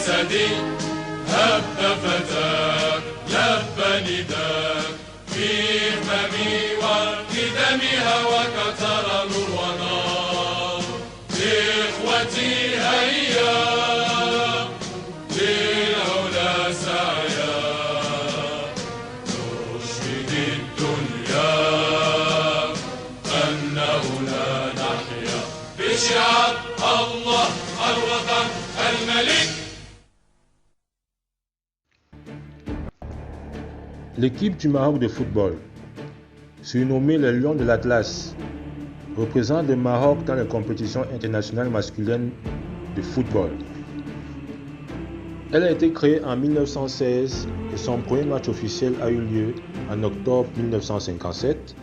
أسدي هب فتاك لب نداك في فمي وفي دمي هواك ترى نور ونار إخوتي هيا للعلا سعيا نشهد الدنيا أنه لا نحيا بشعب الله الوطن الملك. L'équipe du Maroc de football, surnommée les Lions de l'Atlas, représente le Maroc dans les compétitions internationales masculines de football. Elle a été créée en 1916 et son premier match officiel a eu lieu en octobre 1957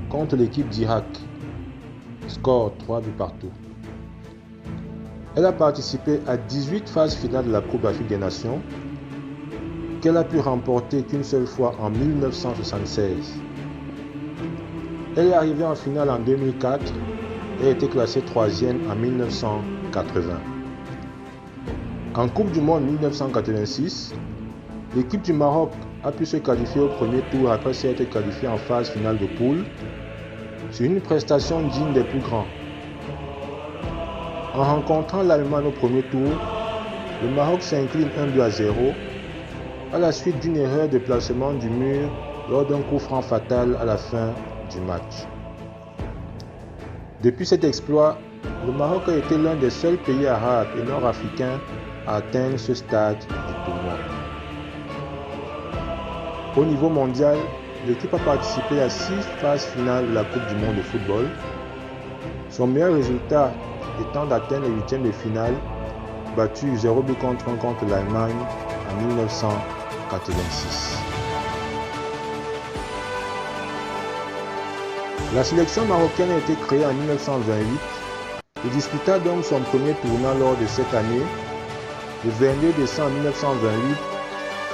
contre l'équipe d'Irak. Score 3 buts partout. Elle a participé à 18 phases finales de la Coupe d'Afrique des Nations, qu'elle a pu remporter qu'une seule fois en 1976. Elle est arrivée en finale en 2004 et a été classée 3e en 1980. En Coupe du Monde 1986, l'équipe du Maroc a pu se qualifier au premier tour après s'être qualifiée en phase finale de poule sur une prestation digne des plus grands. En rencontrant l'Allemagne au premier tour, le Maroc s'incline 1-0 à la suite d'une erreur de placement du mur lors d'un coup franc fatal à la fin du match. Depuis cet exploit, le Maroc a été l'un des seuls pays arabes et nord-africains à atteindre ce stade du tournoi. Au niveau mondial, l'équipe a participé à 6 phases finales de la Coupe du Monde de football. Son meilleur résultat étant d'atteindre les huitièmes de finale, battu 0 but contre 1 contre l'Allemagne en 1986. La sélection marocaine a été créée en 1928 et disputa donc son premier tournoi lors de cette année, le 22 décembre 1928,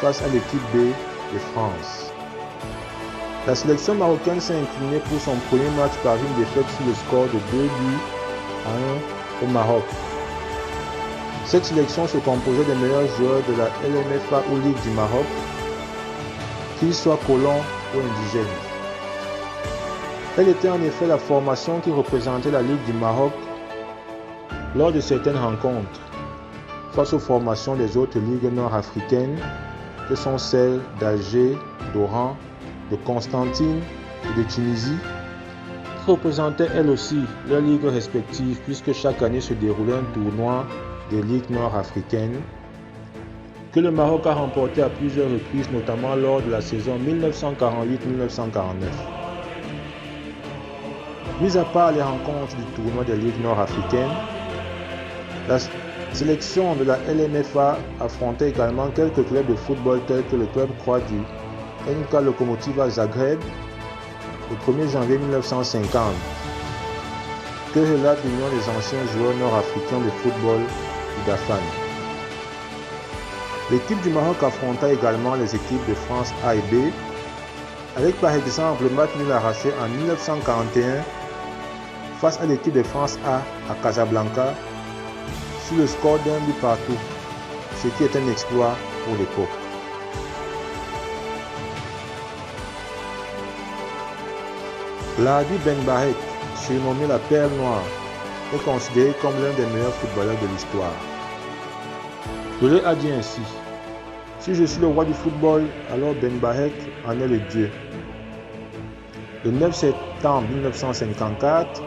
face à l'équipe B de France. La sélection marocaine s'est inclinée pour son premier match par une défaite sur le score de 2 buts à 1 au Maroc. Cette sélection se composait des meilleurs joueurs de la LMFA ou Ligue du Maroc, qu'ils soient colons ou indigènes. Elle était en effet la formation qui représentait la Ligue du Maroc lors de certaines rencontres, face aux formations des autres ligues nord-africaines que sont celles d'Alger, d'Oran, de Constantine et de Tunisie, qui représentaient elles aussi leurs ligues respectives puisque chaque année se déroulait un tournoi des ligues nord-africaines que le Maroc a remporté à plusieurs reprises, notamment lors de la saison 1948-1949. Mis à part les rencontres du tournoi des ligues nord-africaines, la sélection de la LMFA affrontait également quelques clubs de football tels que le club croate du NK Lokomotiva Zagreb le 1er janvier 1950, que relate l'Union des anciens joueurs nord-africains de football du DAFAN. L'équipe du Maroc affronta également les équipes de France A et B, avec par exemple le match nul arraché en 1941 face à l'équipe de France A à Casablanca sur le score d'un but partout, ce qui est un exploit pour l'époque. Labi Ben Barrek, surnommé la Perle Noire, est considéré comme l'un des meilleurs footballeurs de l'histoire. Pelé a dit ainsi: « Si je suis le roi du football, alors Ben Barrek en est le dieu. » Le 9 septembre 1954,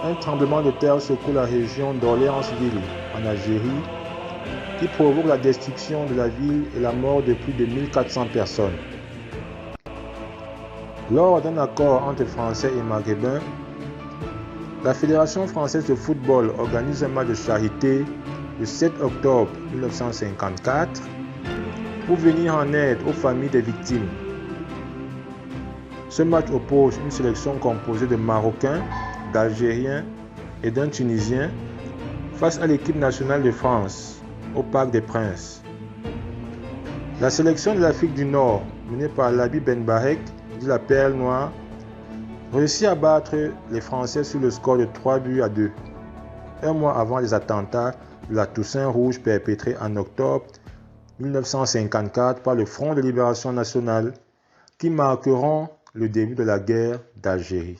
un tremblement de terre secoue la région d'Orléansville, en Algérie, qui provoque la destruction de la ville et la mort de plus de 1400 personnes. Lors d'un accord entre Français et Maghrébins, la Fédération française de football organise un match de charité le 7 octobre 1954 pour venir en aide aux familles des victimes. Ce match oppose une sélection composée de Marocains, d'Algériens et d'un Tunisien face à l'équipe nationale de France au Parc des Princes. La sélection de l'Afrique du Nord, menée par Labi Ben Barrek, dit la Perle Noire, réussit à battre les Français sur le score de 3 buts à 2. un mois avant les attentats de la Toussaint Rouge perpétrés en octobre 1954 par le Front de Libération Nationale, qui marqueront le début de la guerre d'Algérie.